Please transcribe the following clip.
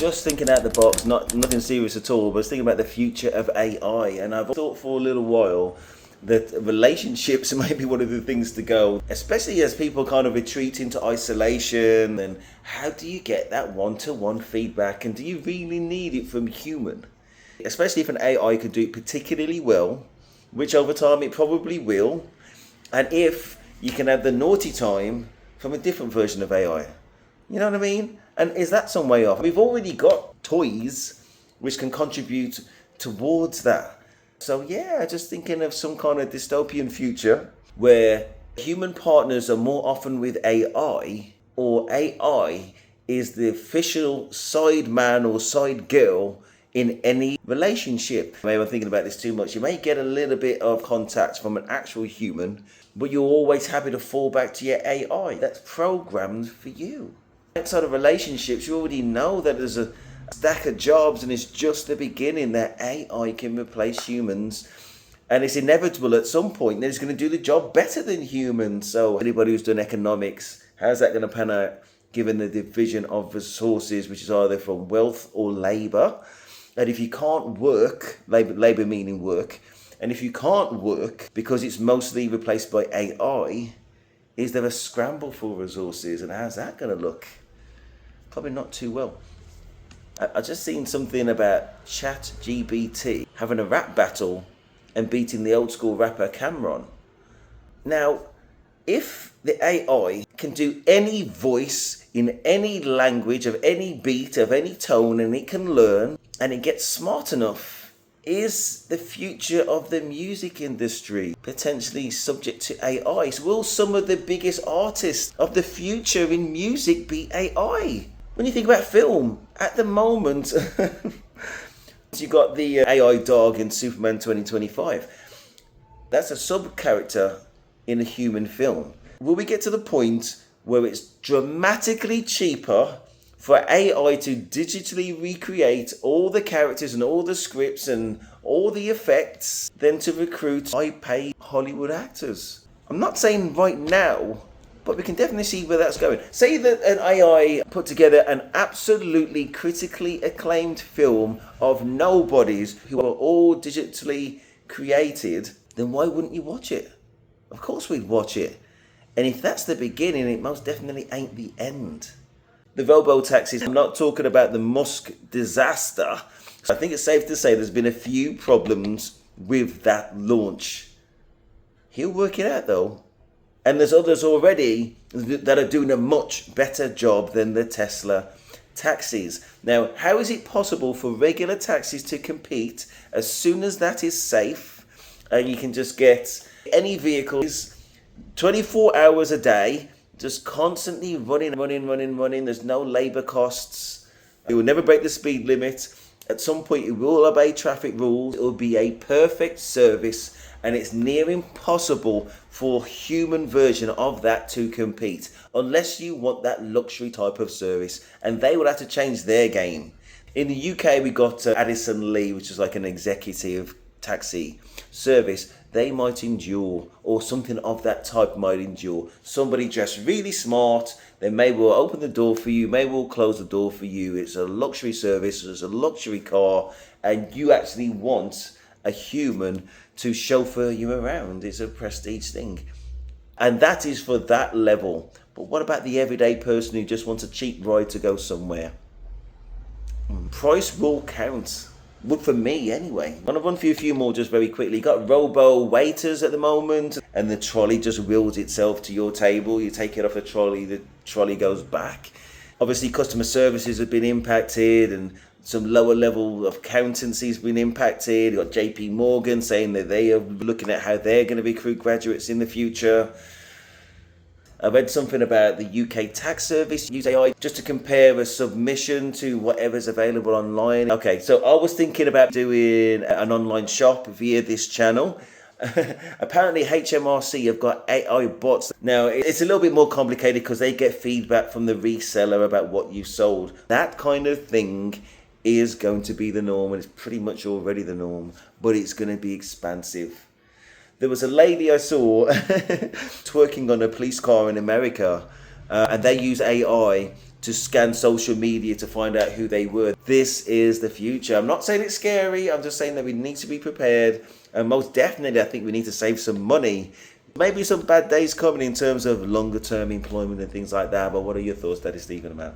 just thinking out the box, nothing serious at all, but I was thinking about the future of AI, and I've thought for a little while that relationships may be one of the things to go, especially as people kind of retreat into isolation. And how do you get that one-to-one feedback, and do you really need it from human? Especially if an AI could do it particularly well, which over time it probably will, and if you can have the naughty time from a different version of AI. You know what I mean? And is that some way off? We've already got toys which can contribute towards that. So yeah, just thinking of some kind of dystopian future where human partners are more often with AI, or AI is the official side man or side girl in any relationship. Maybe I'm thinking about this too much. You may get a little bit of contact from an actual human, but you're always happy to fall back to your AI that's programmed for you. Outside of relationships, you already know that there's a stack of jobs, and it's just the beginning that AI can replace humans. And it's inevitable at some point that it's going to do the job better than humans. So anybody who's done economics, how's that going to pan out given the division of resources, which is either from wealth or labor? And if you can't work, labor meaning work, and if you can't work because it's mostly replaced by AI, is there a scramble for resources? And how's that going to look? Probably not too well. I just seen something about ChatGPT having a rap battle and beating the old school rapper Cameron. Now, if the AI can do any voice in any language, of any beat, of any tone, and it can learn, and it gets smart enough, is the future of the music industry potentially subject to AI? So will some of the biggest artists of the future in music be AI? When you think about film, at the moment, you got the AI dog in Superman 2025. That's a sub-character in a human film. Will we get to the point where it's dramatically cheaper for AI to digitally recreate all the characters and all the scripts and all the effects than to recruit high-paid Hollywood actors? I'm not saying right now, but we can definitely see where that's going. Say that an AI put together an absolutely critically acclaimed film of nobodies who are all digitally created, then why wouldn't you watch it? Of course we'd watch it. And if that's the beginning, it most definitely ain't the end. The robo-taxis, I'm not talking about the Musk disaster. I think it's safe to say there's been a few problems with that launch. He'll work it out though. And there's others already that are doing a much better job than the Tesla taxis. Now, how is it possible for regular taxis to compete as soon as that is safe and you can just get any vehicles 24 hours a day, just constantly running? There's no labor costs. It will never break the speed limit. At some point, it will obey traffic rules. It will be a perfect service, and it's near impossible for human version of that to compete unless you want that luxury type of service, and they would have to change their game. In the UK, we got Addison Lee, which is like an executive taxi service. They might endure, or something of that type might endure. Somebody dressed really smart, they may well open the door for you, may well close the door for you. It's a luxury service, it's a luxury car, and you actually want a human to chauffeur you around. It's a prestige thing. And that is for that level. But what about the everyday person who just wants a cheap ride to go somewhere? Price will count. Would for me anyway. I'm going to run through a few more just very quickly. You got robo waiters at the moment, and the trolley just wheels itself to your table. You take it off the trolley goes back. Obviously customer services have been impacted, and some lower level of accountancy has been impacted. You got JP Morgan saying that they are looking at how they're going to recruit graduates in the future. I read something about the UK tax service use AI just to compare a submission to whatever's available online. Okay, so I was thinking about doing an online shop via this channel. Apparently HMRC have got AI bots. Now, it's a little bit more complicated because they get feedback from the reseller about what you sold. That kind of thing is going to be the norm, and it's pretty much already the norm, but it's going to be expansive. There was a lady I saw twerking on a police car in America, and they use AI to scan social media to find out who they were. This is the future. I'm not saying it's scary. I'm just saying that we need to be prepared. And most definitely, I think we need to save some money. Maybe some bad days coming in terms of longer term employment and things like that. But what are your thoughts, Daddy Stephen, about?